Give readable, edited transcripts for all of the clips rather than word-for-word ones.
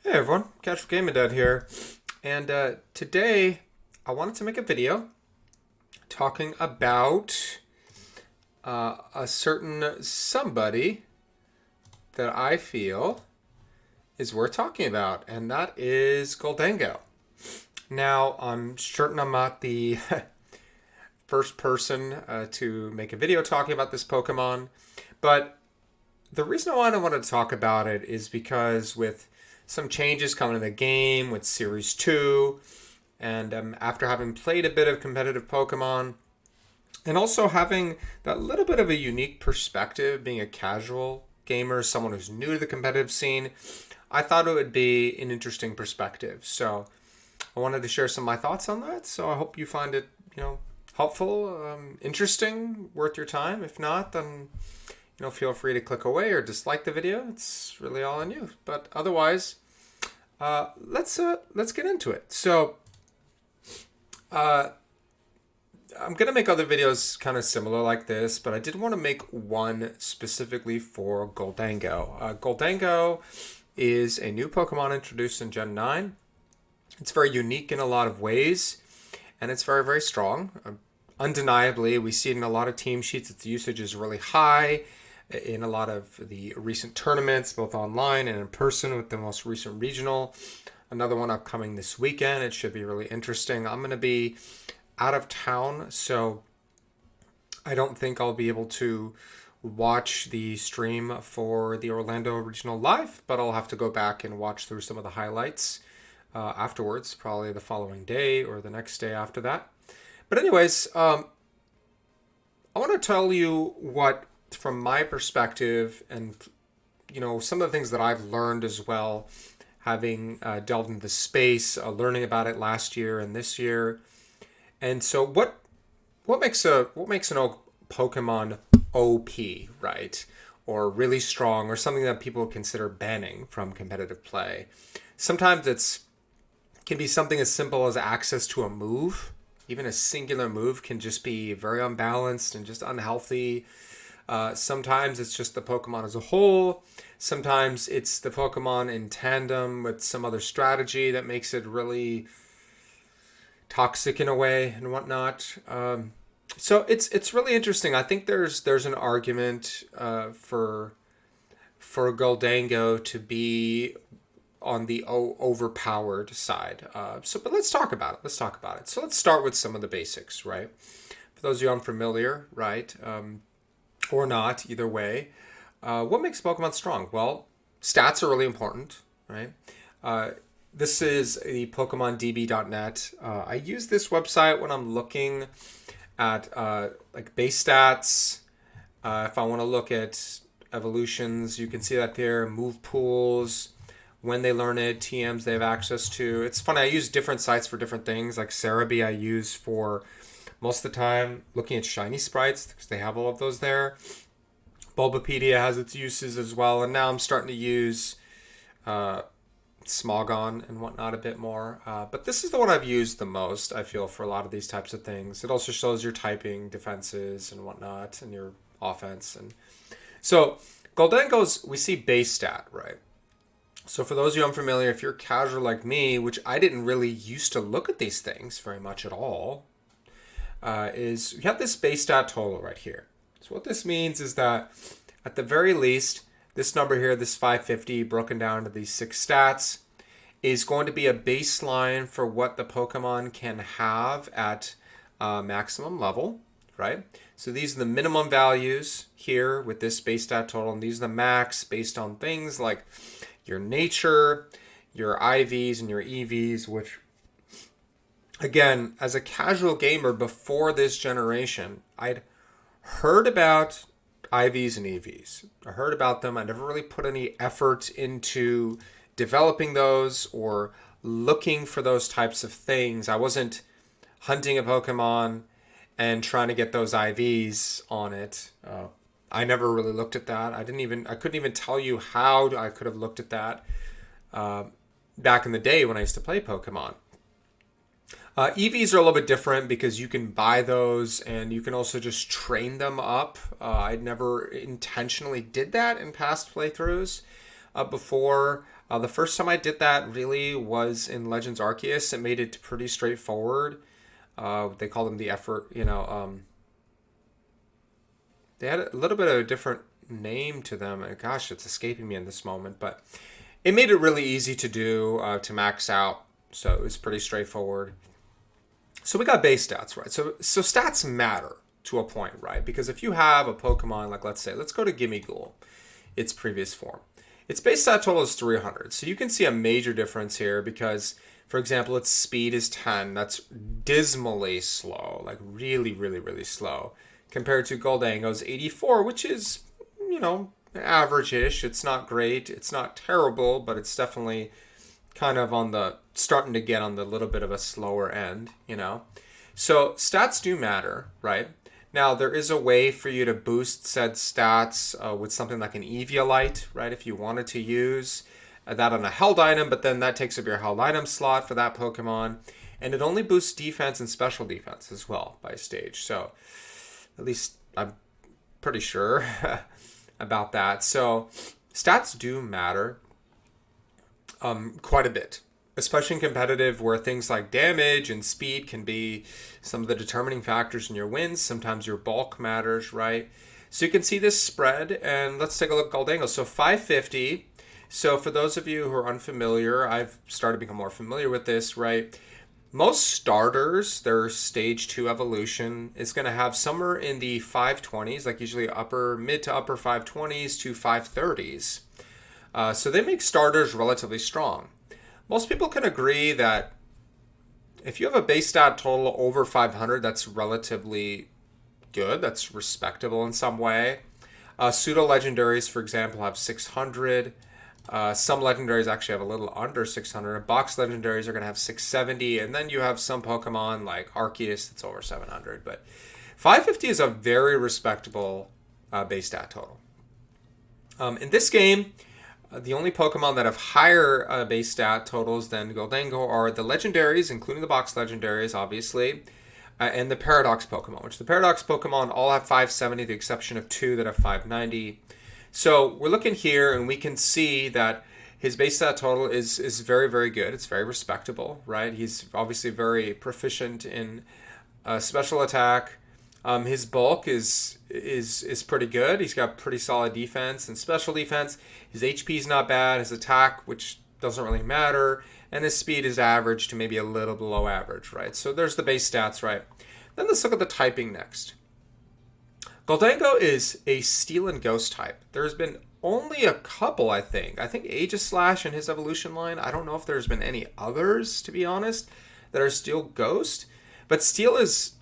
Hey everyone, Casual Gaming Dad here, and today I wanted to make a video talking about a certain somebody that I feel is worth talking about, and that is Gholdengo. Now, I'm certain I'm not the first person to make a video talking about this Pokemon, but the reason why I wanted to talk about it is because with some changes coming in the game with Series 2, and after having played a bit of competitive Pokemon, and also having that little bit of a unique perspective, being a casual gamer, someone who's new to the competitive scene, I thought it would be an interesting perspective. So I wanted to share some of my thoughts on that. So I hope you find it, helpful, interesting, worth your time. If not, then feel free to click away or dislike the video. It's really all on you. But otherwise, let's get into it. So, I'm gonna make other videos kind of similar like this, but I did want to make one specifically for Gholdengo. Gholdengo is a new Pokemon introduced in Gen 9. It's very unique in a lot of ways, and it's very, very strong. Undeniably, we see it in a lot of team sheets. Its usage is really high in a lot of the recent tournaments, both online and in person, with the most recent regional. Another one upcoming this weekend. It should be really interesting. I'm going to be out of town, so I don't think I'll be able to watch the stream for the Orlando regional live, but I'll have to go back and watch through some of the highlights afterwards, probably the following day or the next day after that. But anyways, I want to tell you what, from my perspective, and some of the things that I've learned as well, having delved into the space, learning about it last year and this year. And so, what makes an Pokemon OP, right, or really strong, or something that people consider banning from competitive play? Sometimes it can be something as simple as access to a move. Even a singular move can just be very unbalanced and just unhealthy. Sometimes it's just the Pokemon as a whole. Sometimes it's the Pokemon in tandem with some other strategy that makes it really toxic in a way and whatnot. So it's really interesting. I think there's an argument for Gholdengo to be on the overpowered side. But let's talk about it. So let's start with some of the basics, right? For those of you unfamiliar, right, or not, either way, what makes Pokemon strong? Well, stats are really important, right? This is the PokemonDB.net. I use this website when I'm looking at like base stats. If I want to look at evolutions, you can see that there. Move pools, when they learn it, TMs they have access to. It's funny, I use different sites for different things. Like Cerebi I use for most of the time looking at shiny sprites because they have all of those there. Bulbapedia has its uses as well, and now I'm starting to use Smogon and whatnot a bit more. But this is the one I've used the most, I feel, for a lot of these types of things. It also shows your typing, defenses, and whatnot, and your offense. And so Gholdengo's, we see base stat, right? So for those of you unfamiliar, if you're casual like me, which I didn't really used to look at these things very much at all, is you have this base stat total right here. So what this means is that at the very least, this number here, this 550 broken down into these 6 stats, is going to be a baseline for what the Pokemon can have at maximum level, right? So these are the minimum values here with this base stat total, and these are the max based on things like your nature, your IVs, and your EVs, which, again, as a casual gamer before this generation, I'd heard about IVs and EVs. I heard about them. I never really put any effort into developing those or looking for those types of things. I wasn't hunting a Pokemon and trying to get those IVs on it. I never really looked at that. I couldn't even tell you how I could have looked at that back in the day when I used to play Pokemon. EVs are a little bit different because you can buy those and you can also just train them up. I never intentionally did that in past playthroughs before. The first time I did that really was in Legends Arceus. It made it pretty straightforward. They call them the effort, they had a little bit of a different name to them. And gosh, it's escaping me in this moment, but it made it really easy to do, to max out. So it was pretty straightforward. So we got base stats, right? So stats matter to a point, right? Because if you have a Pokemon, like let's go to Gimmighoul, its previous form. Its base stat total is 300. So you can see a major difference here because, for example, its speed is 10. That's dismally slow, like really, really, really slow, compared to Gholdengo's 84, which is, average-ish. It's not great. It's not terrible, but it's definitely kind of starting to get on the little bit of a slower end. So stats do matter, right? Now, there is a way for you to boost said stats with something like an Eviolite, right? If you wanted to use that on a held item, but then that takes up your held item slot for that Pokemon. And it only boosts defense and special defense as well by stage. So at least I'm pretty sure about that. So stats do matter quite a bit, especially in competitive where things like damage and speed can be some of the determining factors in your wins. Sometimes your bulk matters, right? So you can see this spread, and let's take a look at Gholdengo. So 550. So for those of you who are unfamiliar, I've started to become more familiar with this, right? Most starters, their stage 2 evolution is going to have somewhere in the 520s, like usually mid to upper 520s to 530s. So they make starters relatively strong. Most people can agree that if you have a base stat total over 500, that's relatively good. That's respectable in some way. Pseudo legendaries, for example, have 600. Some legendaries actually have a little under 600. Box legendaries are going to have 670. And then you have some Pokemon like Arceus that's over 700. But 550 is a very respectable base stat total. In this game, the only Pokemon that have higher base stat totals than Gholdengo are the legendaries, including the box legendaries, obviously, and the Paradox Pokemon, which the Paradox Pokemon all have 570, the exception of 2 that have 590. So we're looking here, and we can see that his base stat total is very, very good. It's very respectable, right? He's obviously very proficient in special attack. His bulk is pretty good. He's got pretty solid defense and special defense. His HP is not bad. His attack, which doesn't really matter, and his speed is average to maybe a little below average, right? So there's the base stats, right? Then let's look at the typing next. Gholdengo is a Steel and Ghost type. There's been only a couple, I think. I think Aegislash in his evolution line. I don't know if there's been any others, to be honest, that are Steel Ghost. But Steel is,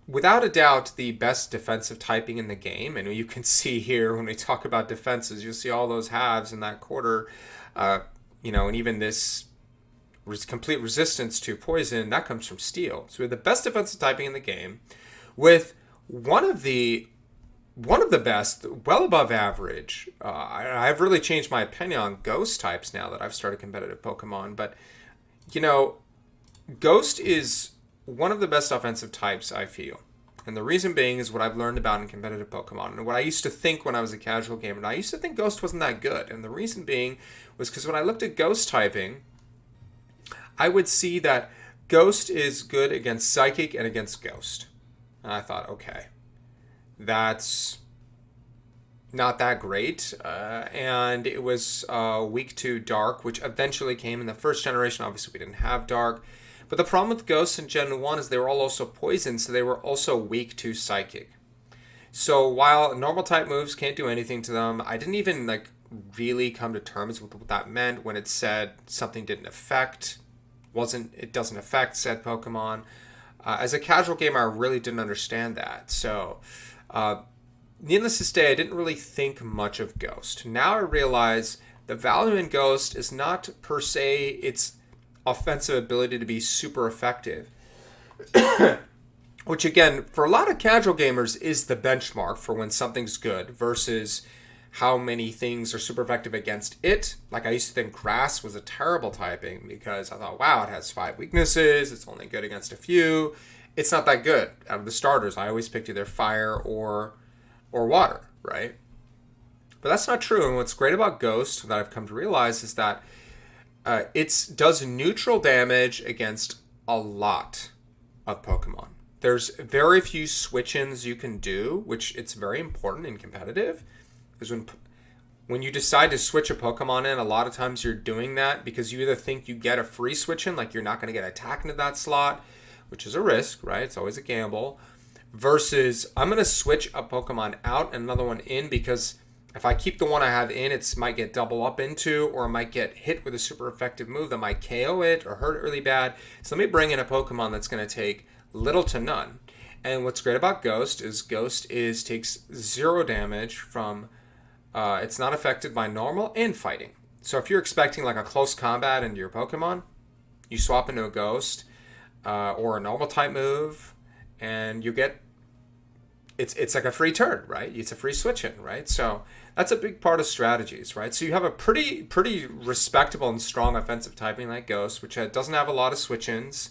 without a doubt, the best defensive typing in the game. And you can see here when we talk about defenses, you'll see all those halves in that quarter. And even this complete resistance to poison, that comes from Steel. So we have the best defensive typing in the game with one of the best, well above average. I've really changed my opinion on Ghost types now that I've started competitive Pokemon. But, Ghost is one of the best offensive types, I feel. And the reason being is what I've learned about in competitive Pokemon and what I used to think when I was a casual gamer. And I used to think Ghost wasn't that good. And the reason being was because when I looked at Ghost typing, I would see that Ghost is good against Psychic and against Ghost. And I thought, okay, that's not that great. And it was weak to Dark, which eventually came in the first generation. Obviously, we didn't have Dark. But the problem with Ghosts in Gen 1 is they were all also poison, so they were also weak to Psychic. So while normal type moves can't do anything to them, I didn't even really come to terms with what that meant when it said something it doesn't affect said Pokemon. As a casual gamer, I really didn't understand that. So, needless to say, I didn't really think much of Ghost. Now I realize the value in Ghost is not per se its offensive ability to be super effective, which again, for a lot of casual gamers, is the benchmark for when something's good versus how many things are super effective against it. Like I used to think Grass was a terrible typing because I thought, wow, it has 5 weaknesses. It's only good against a few. It's not that good. Out of the starters, I always picked either Fire or Water, right? But that's not true. And what's great about Ghost that I've come to realize is that it does neutral damage against a lot of Pokemon. There's very few switch-ins you can do, which it's very important in competitive. Because when you decide to switch a Pokemon in, a lot of times you're doing that because you either think you get a free switch in, like you're not going to get attacked into that slot, which is a risk, right? It's always a gamble. Versus, I'm going to switch a Pokemon out and another one in because if I keep the one I have in, it might get double up into, or it might get hit with a super effective move that might KO it or hurt it really bad. So let me bring in a Pokemon that's going to take little to none. And what's great about Ghost takes 0 damage from, it's not affected by normal and fighting. So if you're expecting like a close combat into your Pokemon, you swap into a Ghost or a normal type move, and you get, it's like a free turn, right? It's a free switch in, right? So that's a big part of strategies, right? So you have a pretty respectable and strong offensive typing like Ghost, which doesn't have a lot of switch-ins.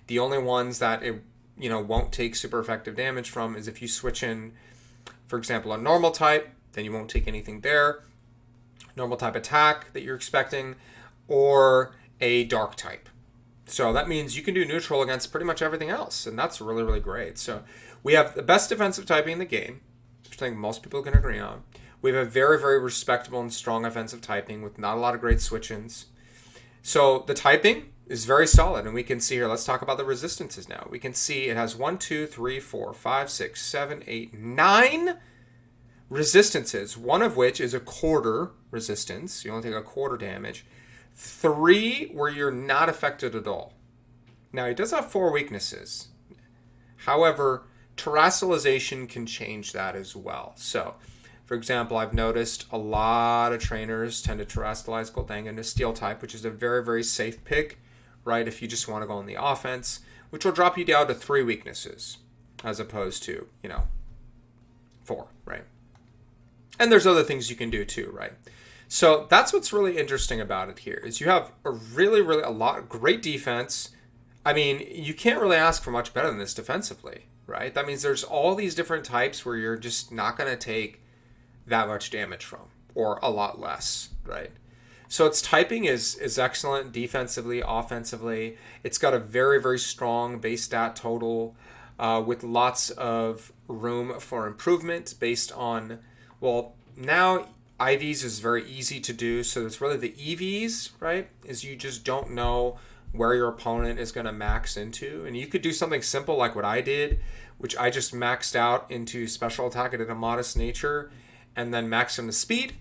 The only ones that it won't take super effective damage from is if you switch in, for example, a normal type, then you won't take anything there. Normal type attack that you're expecting, or a dark type. So that means you can do neutral against pretty much everything else, and that's really, really great. So we have the best defensive typing in the game, which I think most people can agree on. We have a very, very respectable and strong offensive typing with not a lot of great switch-ins. So the typing is very solid, and we can see here, let's talk about the resistances now. We can see it has 1, 2, 3, 4, 5, 6, 7, 8, 9 resistances, one of which is a quarter resistance. You only take a quarter damage. 3 where you're not affected at all. Now, he does have 4 weaknesses. However, terrestrialization can change that as well. So, for example, I've noticed a lot of trainers tend to terrestrialize Gholdengo into Steel type, which is a very, very safe pick, right, if you just want to go on the offense, which will drop you down to 3 weaknesses as opposed to, 4, right? And there's other things you can do too, right? So that's what's really interesting about it here is you have a really, really a lot of great defense. I mean, you can't really ask for much better than this defensively, right? That means there's all these different types where you're just not going to take that much damage from, or a lot less, right? So its typing is excellent defensively, offensively. It's got a very, very strong base stat total with lots of room for improvement based on, well, now IVs is very easy to do, so it's really the EVs, right? Is you just don't know where your opponent is going to max into. And you could do something simple like what I did, which I just maxed out into special attack at a modest nature and then maxed into speed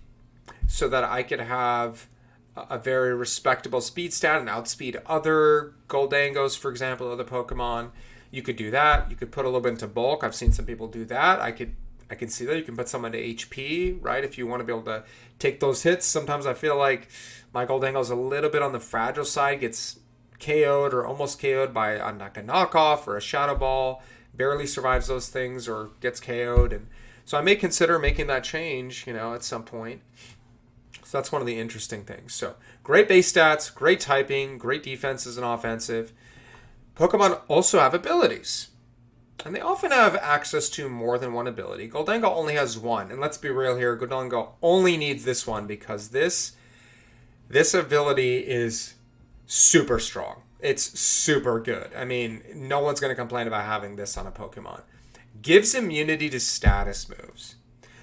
so that I could have a very respectable speed stat and outspeed other Gholdengos, for example, other Pokemon. You could do that. You could put a little bit into bulk. I've seen some people do that. I can see that. You can put some into HP, right? If you want to be able to take those hits. Sometimes I feel like my Gholdengo is a little bit on the fragile side, gets KO'd or almost KO'd by a knockoff or a Shadow Ball, barely survives those things or gets KO'd. And so I may consider making that change, at some point. So that's one of the interesting things. So great base stats, great typing, great defenses and offensive. Pokemon also have abilities. And they often have access to more than one ability. Gholdengo only has one. And let's be real here, Gholdengo only needs this one because this ability is super strong. It's super good. I mean, no one's going to complain about having this on a Pokemon. Gives immunity to status moves.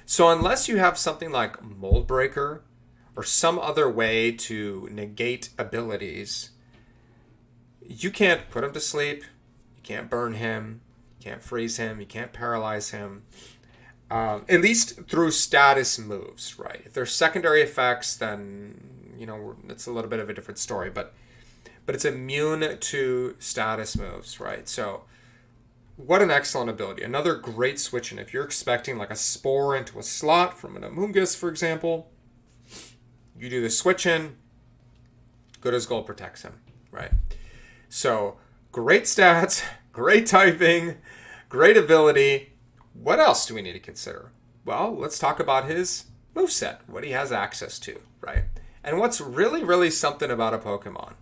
So unless you have something like Mold Breaker or some other way to negate abilities, you can't put him to sleep. You can't burn him. You can't freeze him. You can't paralyze him. At least through status moves, right? If there's secondary effects, then, it's a little bit of a different story. But it's immune to status moves, right? So what an excellent ability. Another great switch in. If you're expecting like a Spore into a slot from an Amoonguss, for example, you do the switch in, good as gold protects him, right? So great stats, great typing, great ability. What else do we need to consider? Well, let's talk about his moveset, what he has access to, right? And what's really, really something about a Pokemon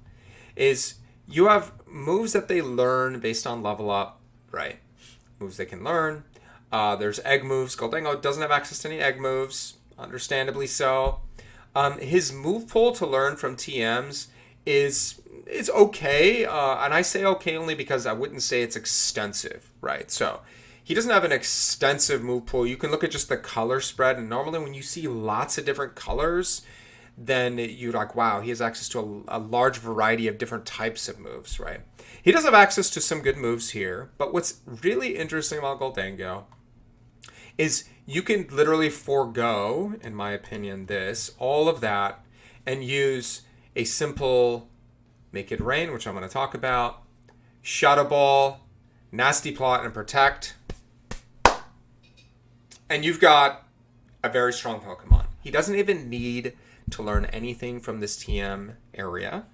is you have moves that they learn based on level up, right? Moves they can learn. There's egg moves. Gholdengo doesn't have access to any egg moves. understandably so. His move pool to learn from TMs is okay, and I say okay only because I wouldn't say it's extensive, right? So he doesn't have an extensive move pool. You can look at just the color spread, and normally when you see lots of different colors, then you're like, wow, he has access to a large variety of different types of moves, right? He does have access to some good moves here, but what's really interesting about Gholdengo is you can literally forego, in my opinion, all of that, and use a simple Make It Rain, which I'm going to talk about, Shadow Ball, Nasty Plot, and Protect, and you've got a very strong Pokemon. He doesn't even need to learn anything from this TM area,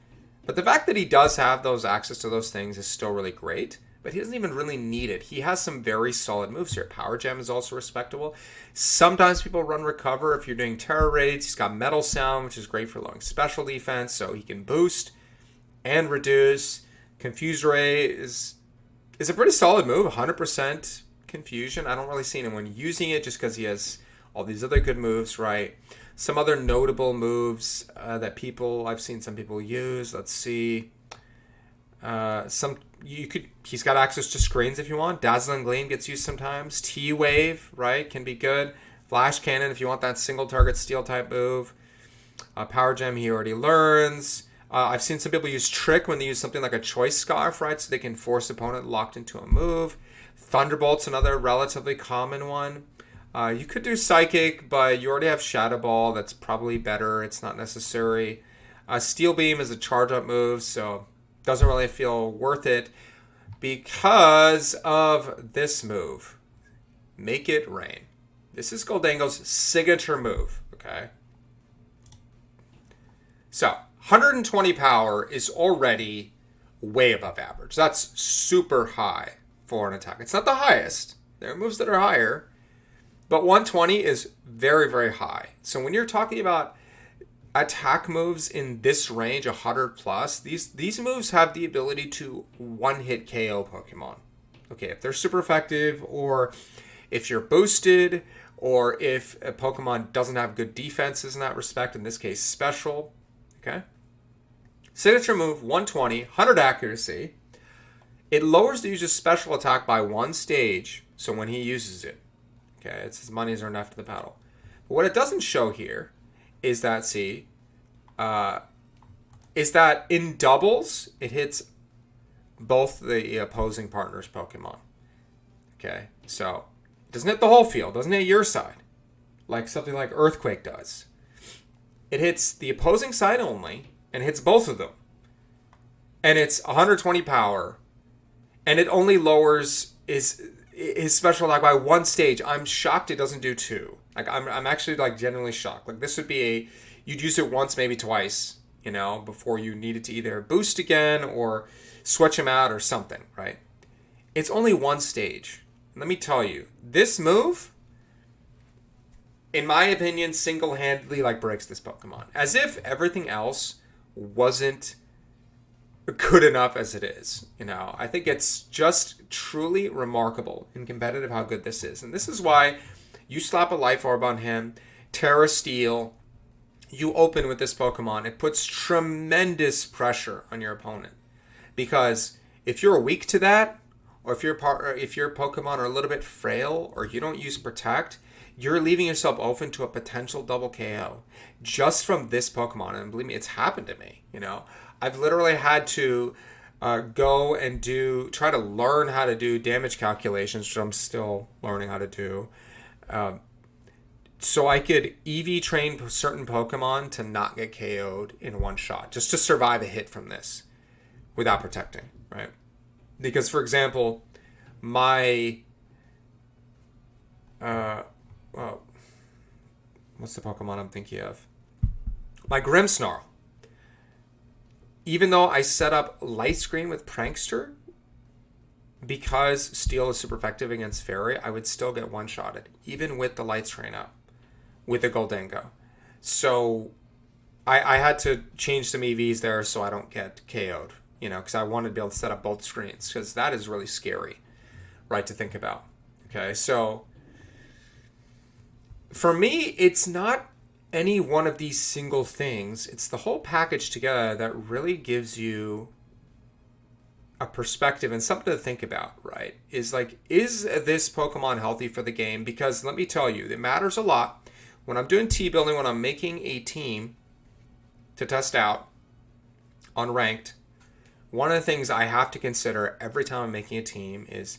but the fact that he does have those access to those things is still really great. But he doesn't even really need it. He has some very solid moves here. Power Gem is also respectable. Sometimes people run Recover if you're doing Terror Raids. He's got Metal Sound, which is great for lowering special defense, so he can boost and reduce. Confuse Ray is a pretty solid move, 100% Confusion. I don't really see anyone using it just because he has all these other good moves, right? Some other notable moves that I've seen some people use. Let's see. He's got access to screens if you want. Dazzling Gleam gets used sometimes. T-Wave, right, can be good. Flash Cannon if you want that single target steel type move. Power Gem he already learns. I've seen some people use Trick when they use something like a Choice Scarf, right, so they can force opponent locked into a move. Thunderbolt's another relatively common one. You could do Psychic, but you already have Shadow Ball. That's probably better. It's not necessary. Steel Beam is a charge-up move, so doesn't really feel worth it because of this move. Make It Rain. This is Gholdengo's signature move, okay? So, 120 power is already way above average. That's super high for an attack. It's not the highest. There are moves that are higher, but 120 is very, very high. So when you're talking about attack moves in this range, 100 plus, these moves have the ability to one-hit KO Pokemon. Okay, if they're super effective, or if you're boosted, or if a Pokemon doesn't have good defenses in that respect, in this case, special. Okay? Signature move, 120, 100 accuracy. It lowers the user's special attack by one stage, so when he uses it. Okay, it's his money's earned after the battle. But what it doesn't show here is that, is that in doubles, it hits both the opposing partner's Pokemon. Okay, so it doesn't hit the whole field, doesn't hit your side, like something like Earthquake does. It hits the opposing side only, and hits both of them. And it's 120 power, and it only lowers his special attack by one stage. I'm shocked it doesn't do two. Like I'm actually like genuinely shocked. Like this would be you'd use it once, maybe twice, before you needed to either boost again or switch him out or something, right? It's only one stage. And let me tell you, this move, in my opinion, single-handedly breaks this Pokemon. As if everything else wasn't good enough as it is. I think it's just truly remarkable and competitive how good this is. And this is why you slap a Life Orb on him, Terra Steel, you open with this Pokemon. It puts tremendous pressure on your opponent. Because if you're weak to that, or if your Pokemon are a little bit frail, or you don't use Protect, you're leaving yourself open to a potential double KO just from this Pokemon. And believe me, it's happened to me. I've literally had to go and try to learn how to do damage calculations, which I'm still learning how to do, so I could EV train certain Pokemon to not get KO'd in one shot, just to survive a hit from this without protecting, right? Because, for example, my what's the Pokemon I'm thinking of? My Grimmsnarl. Even though I set up Light Screen with Prankster, because Steel is super effective against Fairy, I would still get one-shotted, even with the Light Screen up, with the Gholdengo. So I had to change some EVs there so I don't get KO'd, because I wanted to be able to set up both screens, because that is really scary, right, to think about. Okay, so For me, it's not any one of these single things. It's the whole package together that really gives you a perspective and something to think about, right? Is like, is this Pokemon healthy for the game? Because let me tell you, it matters a lot. When I'm doing T building, when I'm making a team to test out on ranked, one of the things I have to consider every time I'm making a team is,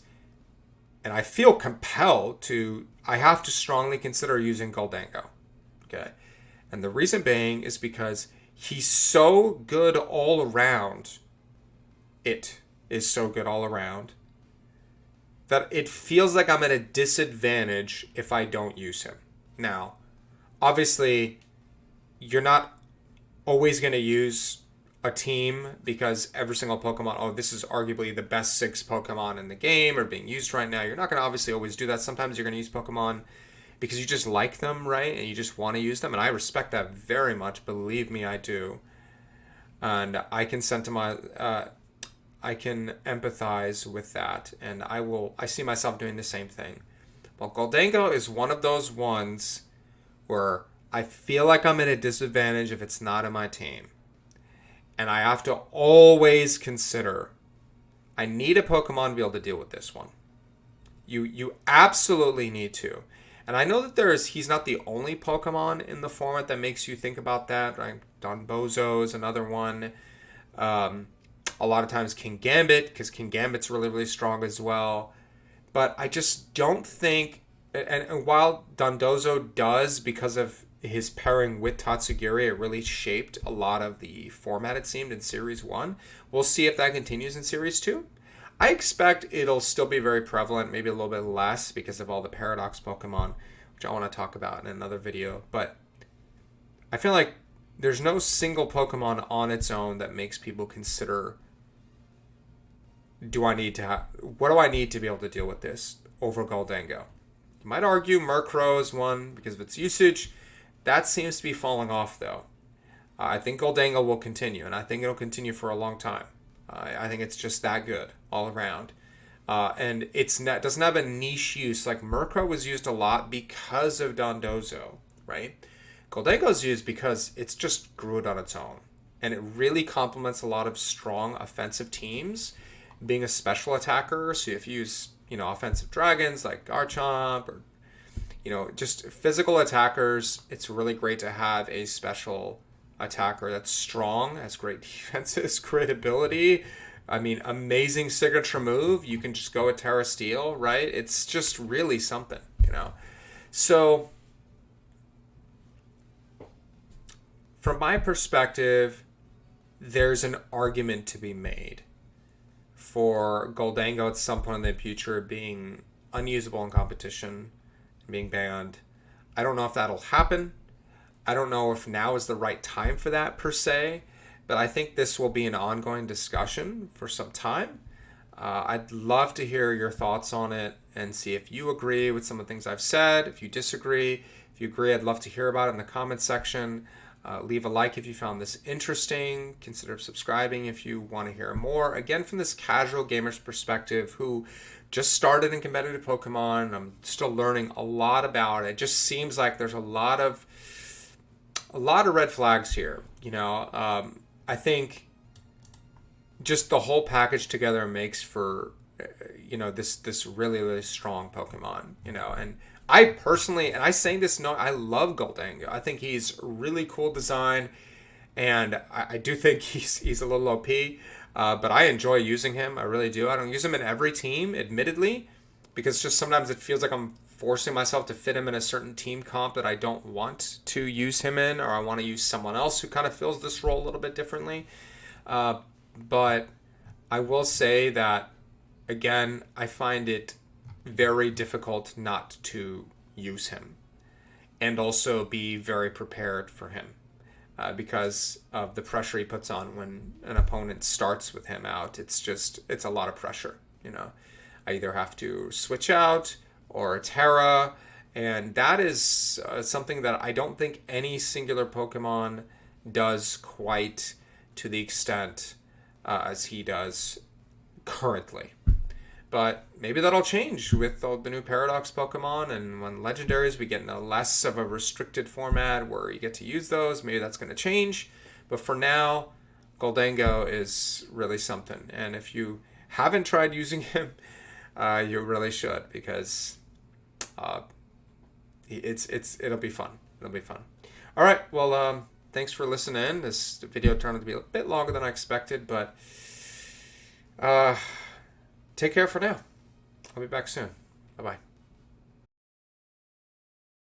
and I feel compelled to, I have to strongly consider using Gholdengo. Okay. And the reason being is because he's so good all around. It is so good all around that it feels like I'm at a disadvantage if I don't use him. Now, obviously, you're not always going to use a team because every single Pokemon, oh, this is arguably the best 6 Pokemon in the game or being used right now. You're not going to obviously always do that. Sometimes you're going to use Pokemon because you just like them, right? And you just want to use them. And I respect that very much. Believe me, I do. And I can I can empathize with that. And I see myself doing the same thing. But Gholdengo is one of those ones where I feel like I'm at a disadvantage if it's not in my team. And I have to always consider, I need a Pokemon to be able to deal with this one. You absolutely need to. And I know that he's not the only Pokemon in the format that makes you think about that. Right? Donbozo is another one. A lot of times King Gambit, because King Gambit's really, really strong as well. But I just don't think, and while Dondozo does, because of his pairing with Tatsugiri, it really shaped a lot of the format, it seemed, in Series 1. We'll see if that continues in Series 2. I expect it'll still be very prevalent, maybe a little bit less because of all the Paradox Pokemon, which I want to talk about in another video. But I feel like there's no single Pokemon on its own that makes people consider, what do I need to be able to deal with this over Gholdengo? You might argue Murkrow is one because of its usage. That seems to be falling off, though. I think Gholdengo will continue, and I think it'll continue for a long time. I think it's just that good all around. And doesn't have a niche use. Like Murkrow was used a lot because of Dondozo, right? Gholdengo is used because it's just grew it on its own. And it really complements a lot of strong offensive teams. Being a special attacker, so if you use, offensive dragons like Garchomp or, just physical attackers, it's really great to have a special attacker that's strong, has great defenses, great ability. I mean, amazing signature move. You can just go with Terra Steel, right? It's just really something, So, from my perspective, there's an argument to be made for Gholdengo at some point in the future being unusable in competition and being banned. I don't know if that'll happen. I don't know if now is the right time for that per se, but I think this will be an ongoing discussion for some time. I'd love to hear your thoughts on it and see if you agree with some of the things I've said. If you disagree, if you agree, I'd love to hear about it in the comments section. Leave a like if you found this interesting. Consider subscribing if you want to hear more. Again, from this casual gamer's perspective who just started in competitive Pokemon. I'm still learning a lot about it. It just seems like there's a lot of red flags here. I think just the whole package together makes for this really, really strong Pokemon. And I personally, and I saying this, no, I love Gholdengo. I think he's a really cool design, and I do think he's a little OP, but I enjoy using him. I really do. I don't use him in every team, admittedly, because just sometimes it feels like I'm forcing myself to fit him in a certain team comp that I don't want to use him in, or I want to use someone else who kind of fills this role a little bit differently. But I will say that, again, I find it very difficult not to use him and also be very prepared for him because of the pressure he puts on when an opponent starts with him out. It's a lot of pressure. I either have to switch out or Terra, and that is something that I don't think any singular Pokemon does quite to the extent as he does currently. But maybe that'll change with all the new Paradox Pokemon, and when legendaries we get in a less of a restricted format where you get to use those. Maybe that's going to change. But for now, Gholdengo is really something. And if you haven't tried using him, you really should, because it'll be fun. It'll be fun. All right. Well, thanks for listening. This video turned out to be a bit longer than I expected, but take care for now. I'll be back soon. Bye bye.